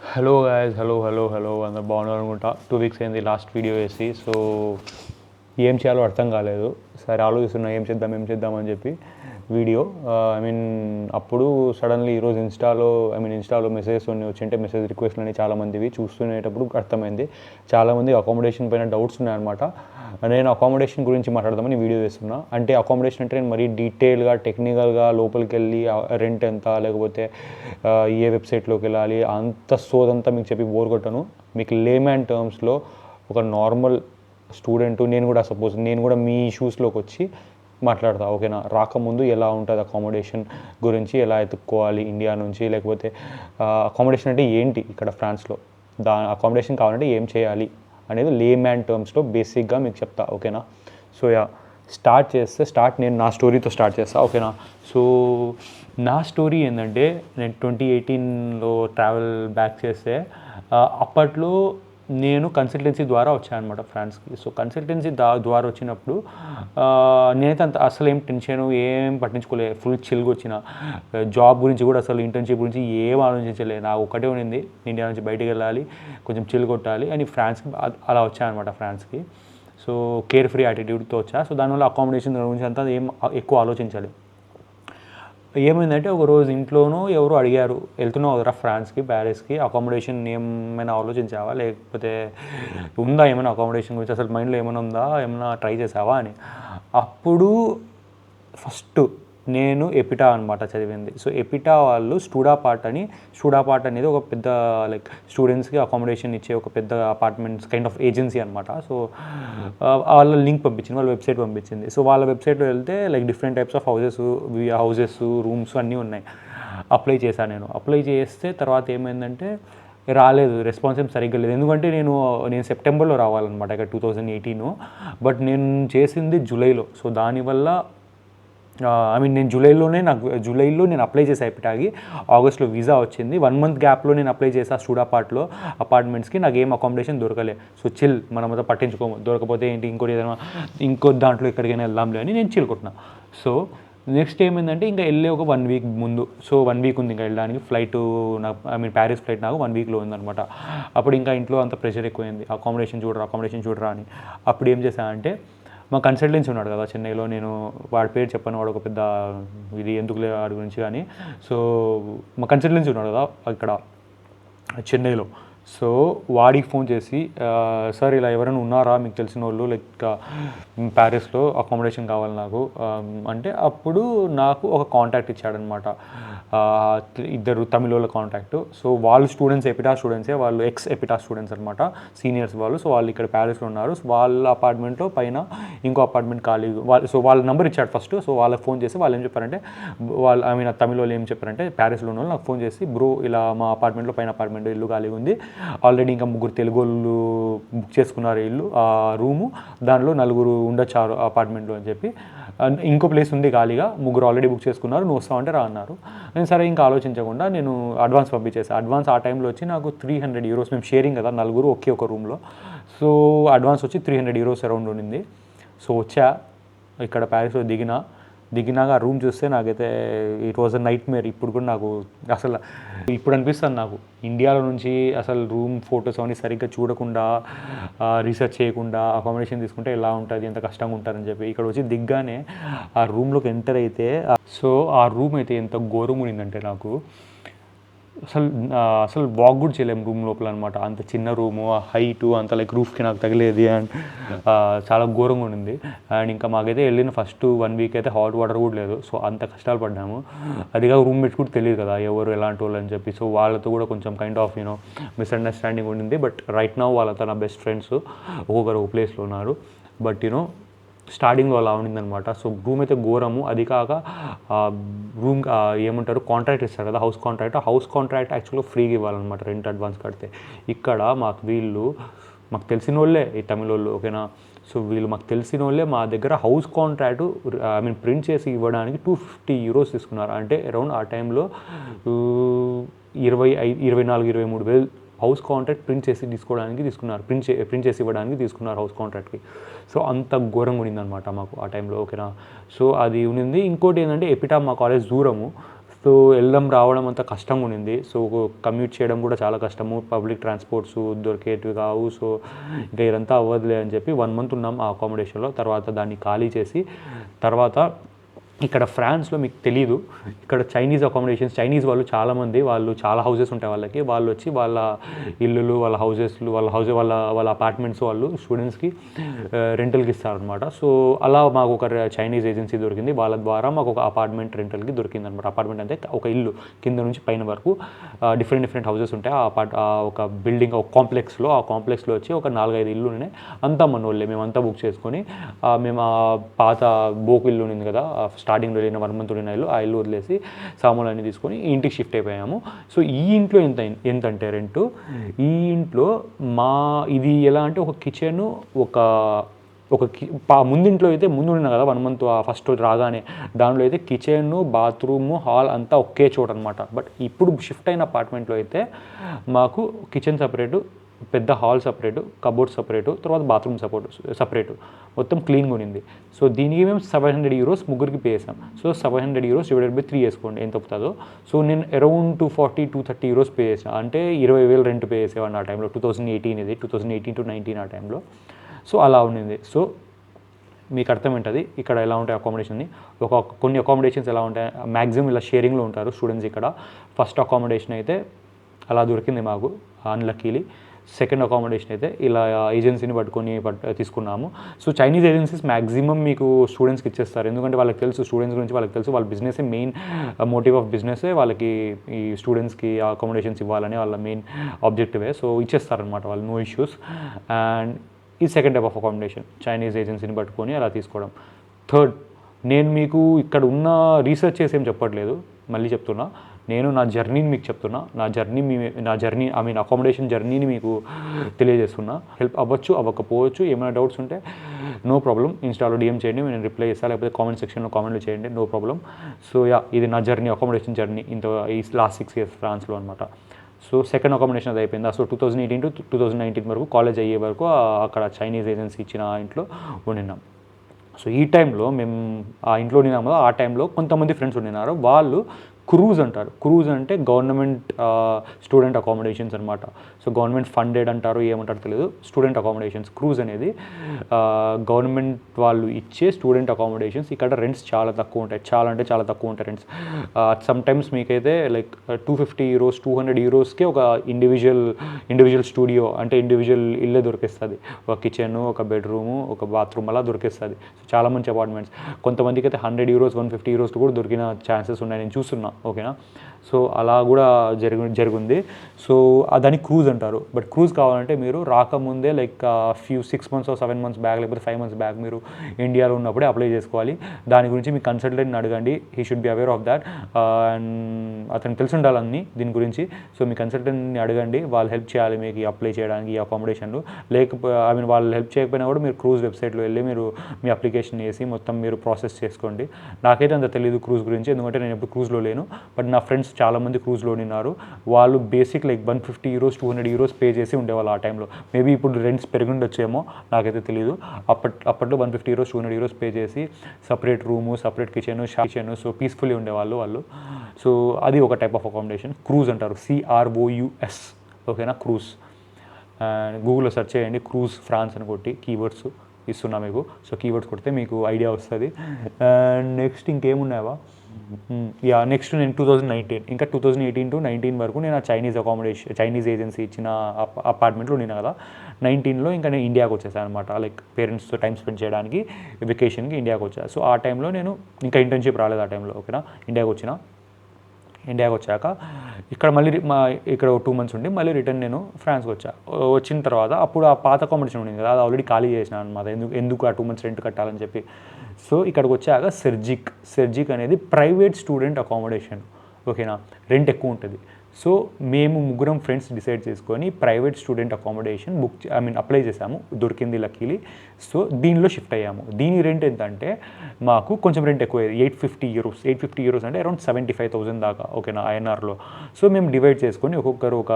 Hello guys, hello అందరు బాగున్నారు అనుకుంటా. 2 వీక్స్ అయింది లాస్ట్ వీడియో వేసి. సో ఏం చేయాలో అర్థం కాలేదు. సరే ఆలోచిస్తున్నా ఏం చేద్దాం అని చెప్పి వీడియో. అప్పుడు సడన్లీ ఈరోజు ఇన్స్టాలో మెసేజెస్ వచ్చింటే మెసేజ్ రిక్వెస్ట్లు అని చాలామందివి చూస్తునేటప్పుడు అర్థమైంది. చాలామంది అకామిడేషన్ పైన డౌట్స్ ఉన్నాయన్నమాట. నేను అకామిడేషన్ గురించి మాట్లాడదామని వీడియో వేస్తున్నా. అంటే అకామిడేషన్ అంటే నేను మరీ డీటెయిల్గా టెక్నికల్గా లోపలికి వెళ్ళి రెంట్ ఎంత, లేకపోతే ఏ వెబ్సైట్లోకి వెళ్ళాలి అంత సోదంతా మీకు చెప్పి బోర్ కొట్టను. మీకు లేమ్యాన్ టర్మ్స్లో ఒక నార్మల్ స్టూడెంట్ నేను కూడా మీ షూస్లోకి వచ్చి మాట్లాడతా, ఓకేనా. రాకముందు ఎలా ఉంటుంది అకామిడేషన్ గురించి, ఎలా ఎత్తుక్కోవాలి ఇండియా నుంచి, లేకపోతే అకామిడేషన్ అంటే ఏంటి ఇక్కడ ఫ్రాన్స్లో, అకామిడేషన్ కావాలంటే ఏం చేయాలి అనేది లేమ్యాన్ టర్మ్స్లో బేసిక్గా మీకు చెప్తా, ఓకేనా. సో నేను నా స్టోరీతో స్టార్ట్ చేస్తా, ఓకేనా. సో నా స్టోరీ ఏంటంటే, నేను 2018లో ట్రావెల్ బ్యాక్ చేస్తే అప్పట్లో నేను కన్సల్టెన్సీ ద్వారా వచ్చాను అనమాట ఫ్రాన్స్కి. సో కన్సల్టెన్సీ ద్వారా వచ్చినప్పుడు నేనైతే అసలు ఏం టెన్షన్ ఏం పట్టించుకోలేదు. ఫుల్ చిల్గా వచ్చిన. జాబ్ గురించి కూడా అసలు ఇంటర్న్షిప్ గురించి ఏం ఆలోచించలేదు. నాకు ఒకటే ఉన్నింది, ఇండియా నుంచి బయటికి వెళ్ళాలి, కొంచెం చిల్ కొట్టాలి అని ఫ్రాన్స్కి అలా వచ్చాను అనమాట ఫ్రాన్స్కి. సో కేర్ ఫ్రీ యాటిట్యూడ్తో వచ్చా. సో దానివల్ల అకామిడేషన్ గురించి అంతా ఏం ఎక్కువ ఆలోచించాలి. ఏమైందంటే ఒకరోజు ఇంట్లోనూ ఎవరు అడిగారు, వెళ్తున్నావు కదరా ఫ్రాన్స్కి, ప్యారిస్కి, అకామిడేషన్ ఏమైనా ఆలోచించావా, లేకపోతే ఉందా ఏమైనా అకామిడేషన్ గురించి, అసలు మైండ్లో ఏమైనా ఉందా, ఏమైనా ట్రై చేసావా అని. అప్పుడు ఫస్ట్ నేను ఎపిటా అనమాట చదివింది. సో ఎపిటా వాళ్ళు స్టూడాపార్ట్ అనేది ఒక పెద్ద లైక్ స్టూడెంట్స్కి అకామిడేషన్ ఇచ్చే ఒక పెద్ద అపార్ట్మెంట్స్ కైండ్ ఆఫ్ ఏజెన్సీ అనమాట. సో వాళ్ళ లింక్ పంపించింది, వాళ్ళ వెబ్సైట్ పంపించింది. సో వాళ్ళ వెబ్సైట్లో వెళ్తే like different types of houses rooms అన్నీ ఉన్నాయి. అప్లై చేశాను. నేను అప్లై చేస్తే తర్వాత ఏమైందంటే రాలేదు, రెస్పాన్స్ ఏం సరిగ్గా లేదు. ఎందుకంటే నేను సెప్టెంబర్లో రావాలన్నమాట ఇక్కడ 2018, బట్ నేను చేసింది జూలైలో. సో దానివల్ల నేను జూలైలో నేను అప్లై చేసా ఎపిటాకి. ఆగస్ట్లో వీసా వచ్చింది. 1 మంత్ గ్యాప్లో నేను అప్లై చేసా స్టూడాపార్ట్లో అపార్ట్మెంట్స్కి. నాకు ఏం అకామిడేషన్ దొరకలే. సో చిల్, మనమంతా పట్టించుకోము, దొరకపోతే ఏంటి ఇంకో దాంట్లో ఎక్కడికైనా వెళ్దాంలే అని నేను చిల్ కొట్టినా. సో నెక్స్ట్ ఏమైందంటే ఇంకా వెళ్ళే ఒక 1 వీక్ ముందు, సో 1 వీక్ ఉంది ఇంకా వెళ్ళడానికి. ప్యారిస్ ఫ్లైట్ నాకు 1 వీక్లో ఉందనమాట. అప్పుడు ఇంకా ఇంట్లో అంత ప్రెషర్ ఎక్కువైంది, అకామిడేషన్ చూడరా అని. అప్పుడు ఏం చేశానంటే, మా కన్సల్టెన్సీ ఉన్నాడు కదా చెన్నైలో, నేను వాడి పేరు చెప్పాను, వాడు ఒక పెద్ద ఇది ఎందుకులే వాడి గురించి కానీ. సో మా కన్సల్టెన్సీ ఉన్నాడు కదా ఇక్కడ చెన్నైలో. సో వాడికి ఫోన్ చేసి, సార్ ఇలా ఎవరైనా ఉన్నారా మీకు తెలిసిన వాళ్ళు, లైక్ ప్యారిస్లో అకామిడేషన్ కావాలి నాకు అంటే, అప్పుడు నాకు ఒక కాంటాక్ట్ ఇచ్చాడనమాట, ఇద్దరు తమిళ వాళ్ళ కాంటాక్ట్. సో వాళ్ళు స్టూడెంట్స్, ఎపిటా స్టూడెంట్సే, వాళ్ళు ఎక్స్ ఎపిటా స్టూడెంట్స్ అనమాట, సీనియర్స్ వాళ్ళు. సో వాళ్ళు ఇక్కడ ప్యారిస్లో ఉన్నారు. సో వాళ్ళ అపార్ట్మెంట్లో పైన ఇంకో అపార్ట్మెంట్ ఖాళీ. సో వాళ్ళ నెంబర్ ఇచ్చాడు ఫస్ట్. సో వాళ్ళకి ఫోన్ చేసి వాళ్ళు ఏం చెప్పారంటే, తమిళ వాళ్ళు ఏం చెప్పారంటే, ప్యారిస్లో ఉన్న వాళ్ళు నాకు ఫోన్ చేసి, బ్రో ఇలా మా అపార్ట్మెంట్లో పైన అపార్ట్మెంట్ ఇల్లు ఖాళీ ఉంది, ఆల్రెడీ ఇంకా 3 తెలుగు వాళ్ళు బుక్ చేసుకున్నారు ఇల్లు, ఆ రూము, దానిలో 4 ఉండొచ్చు అపార్ట్మెంట్లో అని చెప్పి, ఇంకో ప్లేస్ ఉంది ఖాళీగా, 3 ఆల్రెడీ బుక్ చేసుకున్నారు, నువ్వు వస్తావంటే రా అన్నారు. నేను సరే ఇంకా ఆలోచించకుండా నేను అడ్వాన్స్ పంపించేసాను. అడ్వాన్స్ ఆ టైంలో వచ్చి నాకు 300 యూరోస్, మేము షేరింగ్ కదా 4 ఒకే ఒక రూమ్లో. సో అడ్వాన్స్ వచ్చి 300 యూరోస్ అరౌండ్ ఉండింది. సో వచ్చా, ఇక్కడ ప్యారిస్లో దిగినాక ఆ రూమ్ చూస్తే నాకైతే it was a nightmare. ఇప్పుడు కూడా నాకు అసలు ఇప్పుడు అనిపిస్తుంది, నాకు ఇండియాలో నుంచి అసలు రూమ్ ఫొటోస్ అవన్నీ సరిగ్గా చూడకుండా, రీసెర్చ్ చేయకుండా అకామిడేషన్ తీసుకుంటే ఎలా ఉంటుంది, ఎంత కష్టంగా ఉంటారని చెప్పి ఇక్కడ వచ్చి దిగ్గానే ఆ రూమ్లోకి ఎంటర్ అయితే, సో ఆ రూమ్ అయితే ఎంత ఘోరం ఉండిందంటే, నాకు అసలు వాక్ కూడా చేయలేము రూమ్ లోపల అనమాట. అంత చిన్న రూము, ఆ హైటు అంత లైక్ రూఫ్కి నాకు తగిలేది, అండ్ చాలా ఘోరంగా ఉండింది. అండ్ ఇంకా మాకైతే వెళ్ళిన ఫస్ట్ 1 వీక్ అయితే హాట్ వాటర్ కూడా లేదు. సో అంత కష్టాలు పడ్డాము. అదిగా రూమ్మేట్స్ కూడా తెలియదు కదా ఎవరు ఎలాంటి వాళ్ళు అని చెప్పి. సో వాళ్ళతో కూడా కొంచెం కైండ్ ఆఫ్ మిస్అండర్స్టాండింగ్ ఉండింది. బట్ రైట్ నౌ వాళ్ళతో నా బెస్ట్ ఫ్రెండ్స్, ఒక్కొక్కరు ఒక ప్లేస్లో ఉన్నారు. బట్ స్టార్టింగ్లో అలా ఉండిందనమాట. సో రూమ్ అయితే ఘోరము. అది కాక రూమ్ ఏమంటారు, కాంట్రాక్ట్ ఇస్తారు కదా, హౌస్ కాంట్రాక్ట్ యాక్చువల్గా ఫ్రీగా ఇవ్వాలన్నమాట, రెంట్ అడ్వాన్స్ కడితే. ఇక్కడ మాకు తెలిసిన వాళ్ళే ఈ తమిళ వాళ్ళు, ఓకేనా. సో వీళ్ళు మాకు తెలిసిన వాళ్ళే మా దగ్గర హౌస్ కాంట్రాక్ట్ ప్రింట్ చేసి ఇవ్వడానికి 250 యూరోస్ తీసుకున్నారు. అంటే అరౌండ్ ఆ టైంలో 24-23 వేలు హౌస్ కాంట్రాక్ట్ ప్రింట్ చేసి తీసుకున్నారు, ప్రింట్ చేసి ఇవ్వడానికి తీసుకున్నారు హౌస్ కాంట్రాక్ట్కి. సో అంత ఘోరంగా ఉండిందనమాట మాకు ఆ టైంలో, ఓకేనా. సో అది ఉన్నింది. ఇంకోటి ఏంటంటే, ఎపిటా మా కాలేజ్ దూరము, సో వెళ్ళడం రావడం అంతా కష్టంగా ఉండింది. సో కమ్యూట్ చేయడం కూడా చాలా కష్టము, పబ్లిక్ ట్రాన్స్పోర్ట్స్ దొరికేటివి కావు. సో ఇంకా ఇదంతా అవ్వదులే అని చెప్పి 1 month ఉన్నాం ఆ అకామిడేషన్లో. తర్వాత దాన్ని ఖాళీ చేసి తర్వాత ఇక్కడ ఫ్రాన్స్లో మీకు తెలీదు, ఇక్కడ చైనీస్ అకామిడేషన్స్, చైనీస్ వాళ్ళు చాలామంది, వాళ్ళు చాలా హౌసెస్ ఉంటాయి వాళ్ళకి, వాళ్ళు వచ్చి వాళ్ళ ఇల్లులు, వాళ్ళ హౌసెస్లు, వాళ్ళ అపార్ట్మెంట్స్ వాళ్ళు స్టూడెంట్స్కి రెంటల్కి ఇస్తారనమాట. సో అలా మాకు ఒక చైనీస్ ఏజెన్సీ దొరికింది, వాళ్ళ ద్వారా మాకు ఒక అపార్ట్మెంట్ రెంటల్కి దొరికింది అనమాట. అపార్ట్మెంట్ అంటే ఒక ఇల్లు కింద నుంచి పైన వరకు డిఫరెంట్ హౌసెస్ ఉంటాయి. ఒక బిల్డింగ్, ఒక కాంప్లెక్స్లో, ఆ కాంప్లెక్స్లో వచ్చి ఒక 4-5 ఇల్లు ఉన్నాయి. అంతా మన వాళ్ళే, మేమంతా బుక్ చేసుకొని మేము ఆ పాత బోకు ఇల్లు ఉంది కదా, స్టార్టింగ్లో వెళ్ళిన 1 month ఉన్న ఇల్లు, ఆ ఇల్లు వదిలేసి సామాన్లన్నీ తీసుకొని ఈ ఇంటికి షిఫ్ట్ అయిపోయాము. సో ఈ ఇంట్లో ఎంతంటే రెంటు, ఈ ఇంట్లో ఇది ఎలా అంటే ఒక కిచెను, ముందింట్లో అయితే ముందు ఉన్నా కదా 1 month ఫస్ట్ రాగానే, దాంట్లో అయితే కిచెన్, బాత్రూము, హాల్ అంతా ఒకే చోట అనమాట. బట్ ఇప్పుడు షిఫ్ట్ అయిన అపార్ట్మెంట్లో అయితే మాకు కిచెన్ సపరేటు, పెద్ద హాల్ సపరేటు, కబోర్డ్ సపరేటు, తర్వాత బాత్రూమ్ సపరేటు, మొత్తం క్లీన్గా ఉండింది. సో దీనికి మేము 700 euros ముగ్గురికి పే చేసాం. సో 700 euros డివైడెడ్ బై 3 వేసుకోండి ఎంత అవుతుందో. సో నేను అరౌండ్ 240-230 euros పే చేసాను, అంటే 20,000 రెంట్ పే చేసేవాడిని ఆ టైంలో. 2018 ఆ టైంలో. సో అలా ఉండింది. సో మీకు అర్థమేంటది ఇక్కడ ఎలా ఉంటాయి అకామిడేషన్ని. కొన్ని అకామిడేషన్స్ ఎలా ఉంటాయి, మ్యాక్సిమం ఇలా షేరింగ్లో ఉంటారు స్టూడెంట్స్. ఇక్కడ ఫస్ట్ అకామిడేషన్ అయితే అలా దొరికింది మాకు అన్లక్కీలీ. సెకండ్ అకామిడేషన్ అయితే ఇలా ఏజెన్సీని తీసుకున్నాము. సో చైనీస్ ఏజెన్సీస్ మ్యాక్సిమం మీకు స్టూడెంట్స్కి ఇచ్చేస్తారు, ఎందుకంటే వాళ్ళకి తెలుసు, స్టూడెంట్స్ గురించి వాళ్ళకి తెలుసు, వాళ్ళ బిజినెస్ మెయిన్ మోటివ్ ఆఫ్ బిజినెసే వాళ్ళకి ఈ స్టూడెంట్స్కి అకామిడేషన్స్ ఇవ్వాలని వాళ్ళ మెయిన్ ఆబ్జెక్టివే. సో ఇచ్చేస్తారనమాట వాళ్ళు, నో ఇష్యూస్. అండ్ ఈ second type of accommodation Chinese ఏజెన్సీని పట్టుకొని అలా తీసుకోవడం. థర్డ్, నేను మీకు ఇక్కడ ఉన్న రీసెర్చ్ చేసి ఏం చెప్పట్లేదు, మళ్ళీ చెప్తున్నా, నేను నా జర్నీని మీకు చెప్తున్నా. నా జర్నీ ఐ మీన్ అకామిడేషన్ జర్నీని మీకు తెలియజేస్తున్నా. హెల్ప్ అవ్వచ్చు, అవ్వకపోవచ్చు. ఏమైనా డౌట్స్ ఉంటే నో ప్రాబ్లం, ఇన్స్టాలో DM చేయండి, నేను రిప్లై చేస్తాను, లేకపోతే కామెంట్ సెక్షన్లో కామెంట్లు చేయండి, నో ప్రాబ్లం. సో ఇది నా జర్నీ, అకామిడేషన్ జర్నీ ఈ లాస్ట్ 6 years ఫ్రాన్స్లో అనమాట. సో సెకండ్ అకామిడేషన్ అది అయిపోయింది. సో 2018 to 2019 వరకు, కాలేజ్ అయ్యే వరకు అక్కడ చైనీస్ ఏజెన్సీ ఇచ్చిన ఇంట్లో ఉండినాం. సో ఈ టైంలో మేము ఆ ఇంట్లో ఉండినాం కదా, ఆ టైంలో కొంతమంది ఫ్రెండ్స్ ఉండినారు, వాళ్ళు క్రూజ్ అంటారు. క్రూజ్ అంటే గవర్నమెంట్ స్టూడెంట్ అకామిడేషన్స్ అనమాట. సో గవర్నమెంట్ ఫండెడ్ అంటారు, ఏమంటారు తెలియదు, స్టూడెంట్ అకామిడేషన్స్. క్రూజ్ అనేది గవర్నమెంట్ వాళ్ళు ఇచ్చే స్టూడెంట్ అకామిడేషన్స్. ఇక్కడ రెంట్స్ చాలా తక్కువ ఉంటాయి, చాలా అంటే చాలా తక్కువ ఉంటాయి రెంట్స్. సమ్టైమ్స్ మీకైతే లైక్ 250 euros 200 eurosకే ఒక ఇండివిజువల్ స్టూడియో, అంటే ఇండివిజువల్ ఇల్లే దొరికిస్తుంది. ఒక కిచెన్, ఒక బెడ్రూము, ఒక బాత్రూమ్ అలా దొరికిస్తుంది. సో చాలా మంచి అపార్ట్మెంట్స్. కొంతమందికి అయితే 100 euros 150 euros కూడా దొరికిన ఛాన్సెస్ ఉన్నాయి, నేను చూస్తున్నా. ఓకేనా. సో అలా కూడా జరిగింది. సో దాన్ని క్రూజ్ అంటారు. బట్ క్రూజ్ కావాలంటే మీరు రాకముందే like 6 months or 7 months back, లేకపోతే 5 months బ్యాక్ మీరు ఇండియాలో ఉన్నప్పుడే అప్లై చేసుకోవాలి. దాని గురించి మీ కన్సల్టెంట్ని అడగండి, he should be aware of that. And అతను తెలిసి ఉండాలన్నీ దీని గురించి. సో మీ కన్సల్టెంట్ని అడగండి, వాళ్ళు హెల్ప్ చేయాలి మీకు అప్లై చేయడానికి ఈ అకామిడేషన్లు. వాళ్ళు హెల్ప్ చేయకపోయినా కూడా మీరు క్రూజ్ వెబ్సైట్లో వెళ్ళి మీరు మీ అప్లికేషన్ వేసి మొత్తం మీరు ప్రాసెస్ చేసుకోండి. నాకైతే అంత తెలియదు క్రూజ్ గురించి, ఎందుకంటే నేను ఎప్పుడు క్రూజ్లో లేను. బట్ నా ఫ్రెండ్స్ చాలామంది క్రూజ్లో ఉన్నారు. వాళ్ళు basic like 150 euros 200 euros pay చేసి ఉండేవాళ్ళు ఆ టైంలో. మేబీ ఇప్పుడు రెంట్స్ పెరుగుండొచ్చేమో, నాకైతే తెలియదు. అప్పట్లో 150 euros 200 euros పే చేసి separate room, separate kitchen. So peacefully ఉండేవాళ్ళు వాళ్ళు. సో అది ఒక టైప్ ఆఫ్ అకామిడేషన్, క్రూజ్ అంటారు, CROUS. ఓకేనా, క్రూజ్. అండ్ గూగుల్లో సెర్చ్ చేయండి, క్రూజ్ ఫ్రాన్స్ అని కొట్టి కీవర్డ్స్ ఇస్తున్నా మీకు. సో కీవర్డ్స్ కొడితే మీకు ఐడియా వస్తుంది. అండ్ నెక్స్ట్ ఇంకేమున్నాయా, నెక్స్ట్ నేను 2018 to 19 వరకు నేను ఆ చైనీస్ ఏజెన్సీ ఇచ్చిన అపార్ట్మెంట్లో నేను కదా. 19లో ఇంకా నేను ఇండియాకి వచ్చేసాను అనమాట, లైక్ పేరెంట్స్తో టైం స్పెండ్ చేయడానికి వెకేషన్కి ఇండియాకి వచ్చాను. సో ఆ టైంలో నేను ఇంకా ఇంటర్న్షిప్ రాలేదు ఆ టైంలో. ఓకేనా, ఇండియాకి వచ్చాక ఇక్కడ 2 months ఉండి మళ్ళీ రిటర్న్ నేను ఫ్రాన్స్కి వచ్చిన తర్వాత అప్పుడు ఆ పాత అకామిడేషన్ ఉండింది కదా, అది ఆల్రెడీ ఖాళీ చేసినాను అనమాట. ఎందుకు ఆ 2 months రెంట్ కట్టాలని చెప్పి. సో ఇక్కడికి వచ్చాక సెర్జిక్ అనేది ప్రైవేట్ స్టూడెంట్ అకామిడేషన్. ఓకేనా, రెంట్ ఎక్కువ ఉంటుంది. సో మేము ముగ్గురం ఫ్రెండ్స్ డిసైడ్ చేసుకొని ప్రైవేట్ స్టూడెంట్ అకామిడేషన్ అప్లై చేసాము, దొరికింది లక్కీలీ. సో దీనిలో షిఫ్ట్ అయ్యాము. దీని రెంట్ ఎంత అంటే మాకు కొంచెం రెంట్ ఎక్కువ, 850 euros అంటే అరౌండ్ 75,000 దాకా. ఓకేనా, INRలో. సో మేము డివైడ్ చేసుకొని ఒక్కొక్కరు ఒక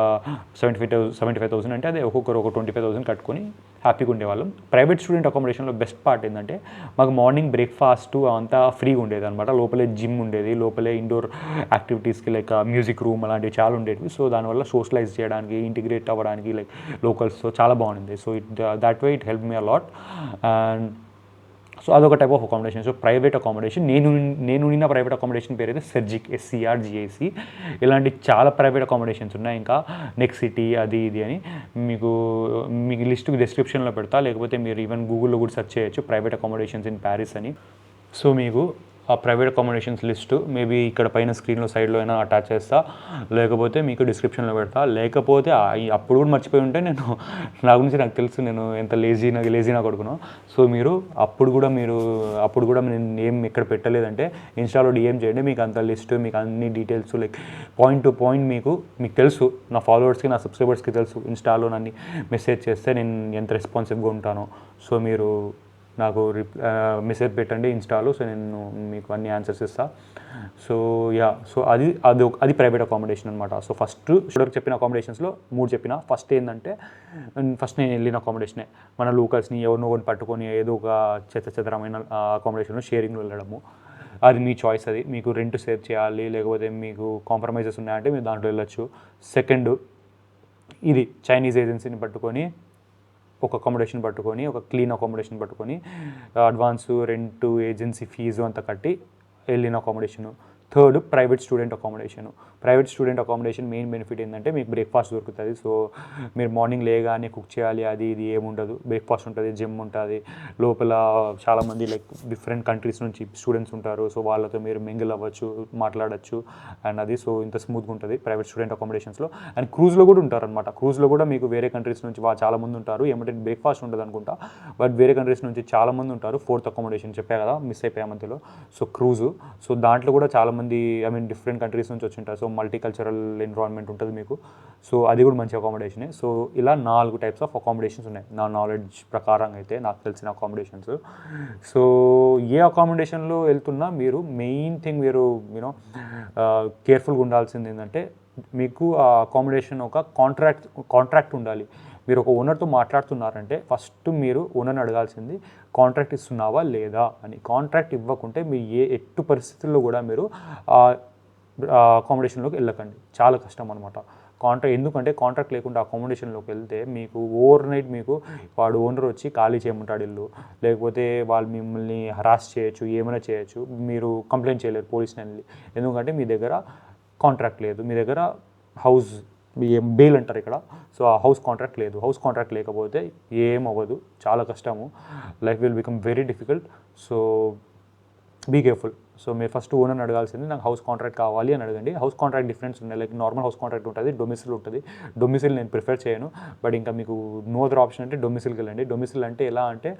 75,000 అంటే అదే ఒక్కొక్కరు ఒక 25,000 కట్టుకొని హ్యాపీగా ఉండేవాళ్ళం. ప్రైవేట్ స్టూడెంట్ అకామిడేషన్లో బెస్ట్ పార్ట్ ఏంటంటే మాకు మార్నింగ్ బ్రేక్ఫాస్ట్ అంతా ఫ్రీగా ఉండేది అనమాట. లోపలే జిమ్ ఉండేది, లోపలే ఇండోర్ యాక్టివిటీస్కి లైక్ మ్యూజిక్ రూమ్ అలాంటివి చాలా ఉండేవి. సో దానివల్ల సోషలైజ్ చేయడానికి, ఇంటిగ్రేట్ అవ్వడానికి లైక్ లోకల్స్తో చాలా బాగుంది. So that way it help me a lot. And so అదొక type of accommodation. So private accommodation, నేను ఉన్న ప్రైవేట్ అకామిడేషన్ పేరు అయితే సెర్జిక్, SCRGAC. ఇలాంటి చాలా ప్రైవేట్ అకామిడేషన్స్ ఉన్నాయి. ఇంకా నెక్స్ట్ సిటీ అది ఇది అని మీకు లిస్ట్ డిస్క్రిప్షన్లో పెడతా, లేకపోతే మీరు ఈవెన్ గూగుల్లో కూడా సెర్చ్ చేయొచ్చు ప్రైవేట్ అకామిడేషన్స్ ఇన్ ప్యారిస్ అని. సో మీకు ఆ ప్రైవేట్ అకామిడేషన్స్ లిస్టు మేబీ ఇక్కడ పైన స్క్రీన్లో సైడ్లో అయినా అటాచ్ చేస్తా, లేకపోతే మీకు డిస్క్రిప్షన్లో పెడతా. లేకపోతే అప్పుడు కూడా మర్చిపోయి ఉంటే నా గురించి నాకు తెలుసు, నేను ఎంత లేజీ నా కొడుకును. సో అప్పుడు కూడా నేను ఏం ఎక్కడ పెట్టలేదంటే ఇన్స్టాలో DM చేయండి, మీకు అంత లిస్టు, మీకు అన్ని details like point to point మీకు తెలుసు. నా ఫాలోవర్స్కి, నా సబ్స్క్రైబర్స్కి తెలుసు. ఇన్స్టాలో నన్ను మెసేజ్ చేస్తే నేను ఎంత రెస్పాన్సివ్గా ఉంటానో. సో మీరు నాకు మెసేజ్ పెట్టండి ఇన్స్టాలో, సో నేను మీకు అన్ని ఆన్సర్స్ ఇస్తాను. సో సో అది ప్రైవేట్ అకామిడేషన్ అనమాట. సో ఫస్ట్ చెప్పిన అకామిడేషన్స్లో 3 చెప్పిన. ఫస్ట్ ఏంటంటే నేను వెళ్ళిన అకామిడేషనే మన లోకల్స్ని ఎవరినో ఒకటి పట్టుకొని ఏదో ఒక చెత్తరమైన అకామిడేషన్లో షేరింగ్లో వెళ్ళడము. అది మీ చాయిస్, అది మీకు రెంట్ సేవ్ చేయాలి లేకపోతే మీకు కాంప్రమైజెస్ ఉన్నాయంటే మీరు దాంట్లో వెళ్ళొచ్చు. సెకండ్, ఇది చైనీస్ ఏజెన్సీని పట్టుకొని ఒక అకామిడేషన్ పట్టుకొని, ఒక క్లీన్ అకామిడేషన్ పట్టుకొని అడ్వాన్స్ రెంట్, ఏజెన్సీ ఫీజు అంతా కట్టి వెళ్ళిన accommodation. Third, private student accommodation main benefit ఏంటంటే మీకు బ్రేక్ఫాస్ట్ దొరుకుతుంది. సో మీరు మార్నింగ్ లేగానే కుక్ చేయాలి అది ఇది ఏముండదు. బ్రేక్ఫాస్ట్ ఉంటుంది, జిమ్ ఉంటుంది, లోపల చాలామంది లైక్ డిఫరెంట్ కంట్రీస్ నుంచి స్టూడెంట్స్ ఉంటారు. సో వాళ్ళతో మీరు మింగిల్ అవ్వచ్చు, మాట్లాడచ్చు అండ్ అది. సో ఇంత స్మూత్గా ఉంటుంది ప్రైవేట్ స్టూడెంట్ అకామిడేషన్స్లో. అండ్ క్రూజ్లో కూడా ఉంటారనమాట. క్రూజ్లో కూడా మీకు వేరే కంట్రీస్ నుంచి చాలామంది ఉంటారు. ఏమంటే బ్రేక్ఫాస్ట్ ఉండదు అనుకుంటా, బట్ వేరే కంట్రీస్ నుంచి చాలామంది ఉంటారు. ఫోర్త్ అకామిడేషన్ చెప్పా కదా, మిస్ అయిపోయా మధ్యలో. సో క్రూజు, సో దాంట్లో కూడా చాలామంది డిఫరెంట్ కంట్రీస్ నుంచి వచ్చి ఉంటారు. సో మల్టీ కల్చరల్ ఎన్విరాన్మెంట్ ఉంటుంది మీకు. సో అది కూడా మంచి అకామిడేషనే. సో ఇలా 4 టైప్స్ ఆఫ్ అకామిడేషన్స్ ఉన్నాయి నా నాలెడ్జ్ ప్రకారం అయితే, నాకు తెలిసిన అకామిడేషన్స్. సో ఏ అకామిడేషన్లో వెళ్తున్నా మీరు మెయిన్ థింగ్ మీరు కేర్ఫుల్గా ఉండాల్సింది ఏంటంటే మీకు ఆ అకామిడేషన్ ఒక కాంట్రాక్ట్ ఉండాలి. మీరు ఒక ఓనర్తో మాట్లాడుతున్నారంటే ఫస్ట్ మీరు ఓనర్ని అడగాల్సింది కాంట్రాక్ట్ ఇస్తున్నావా లేదా అని. కాంట్రాక్ట్ ఇవ్వకుంటే మీరు ఎట్టు పరిస్థితుల్లో కూడా మీరు అకామిడేషన్లోకి వెళ్ళకండి, చాలా కష్టం అనమాట. ఎందుకంటే కాంట్రాక్ట్ లేకుండా అకామిడేషన్లోకి వెళ్తే మీకు ఓవర్ నైట్ మీకు వాడు ఓనర్ వచ్చి ఖాళీ చేయమంటాడు ఇల్లు, లేకపోతే వాళ్ళు మిమ్మల్ని హరాస్ చేయొచ్చు, ఏమైనా చేయొచ్చు. మీరు కంప్లైంట్ చేయలేరు పోలీస్ని వెళ్ళి, ఎందుకంటే మీ దగ్గర కాంట్రాక్ట్ లేదు, మీ దగ్గర హౌస్ బెయిల్ అంటారు ఇక్కడ. సో ఆ హౌస్ కాంట్రాక్ట్ లేకపోతే ఏం అవ్వదు, చాలా కష్టము. Life will become very difficult. So be careful. So మీరు ఫస్ట్ ఓనర్ని అడగాల్సింది నాకు హౌస్ కాంట్రాక్ట్ కావాలి అని అడగండి. హౌస్ కాంట్రాక్ట్ డిఫరెన్స్ ఉన్నాయి, లైక్ నార్మల్ హౌస్ కాంట్రాక్ట్ ఉంటుంది, డొమిసిల్ ఉంటుంది. డొమిసిల్ నేను ప్రిఫర్ చేయను, బట్ ఇంకా మీకు నో అదర్ ఆప్షన్ అంటే డొమిసిల్కి వెళ్ళండి. డొమిసిల్ అంటే ఎలా అంటే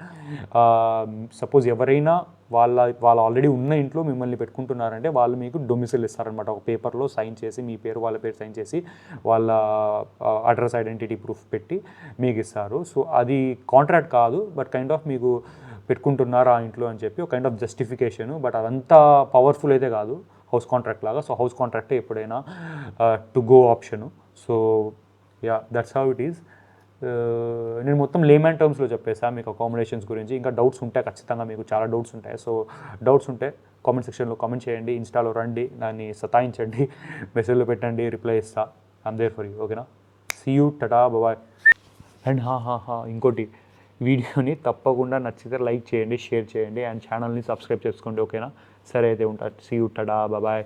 సపోజ్ ఎవరైనా వాళ్ళ ఆల్రెడీ ఉన్న ఇంట్లో మిమ్మల్ని పెట్టుకుంటున్నారంటే వాళ్ళు మీకు డొమిసిల్ ఇస్తారనమాట. ఒక పేపర్లో సైన్ చేసి మీ పేరు వాళ్ళ పేరు సైన్ చేసి వాళ్ళ అడ్రస్ ఐడెంటిటీ ప్రూఫ్ పెట్టి మీకు ఇస్తారు. సో అది కాంట్రాక్ట్ కాదు, బట్ కైండ్ ఆఫ్ మీకు పెట్టుకుంటున్నారు ఆ ఇంట్లో అని చెప్పి ఒక కైండ్ ఆఫ్ జస్టిఫికేషను, బట్ అదంతా పవర్ఫుల్ అయితే కాదు హౌస్ కాంట్రాక్ట్ లాగా. సో హౌస్ కాంట్రాక్టే ఎప్పుడైనా to go option. So that's how it is. నేను మొత్తం లేమ్యాన్ టర్మ్స్లో చెప్పేసాను మీకు అకామిడేషన్స్ గురించి. ఇంకా డౌట్స్ ఉంటాయి, ఖచ్చితంగా మీకు చాలా డౌట్స్ ఉంటాయి. సో డౌట్స్ ఉంటే కామెంట్ సెక్షన్లో కామెంట్ చేయండి, ఇన్స్టాలో రండి, దాన్ని సతాయించండి, మెసేజ్లో పెట్టండి, రిప్లై ఇస్తా. I'm there for you. ఓకేనా? See you, tata, bye. And ఇంకోటి, వీడియోని తప్పకుండా నచ్చితే లైక్ చేయండి, షేర్ చేయండి అండ్ ఛానల్ని సబ్స్క్రైబ్ చేసుకోండి. ఓకేనా? సరే అయితే ఉంటా. See you, tata, bye.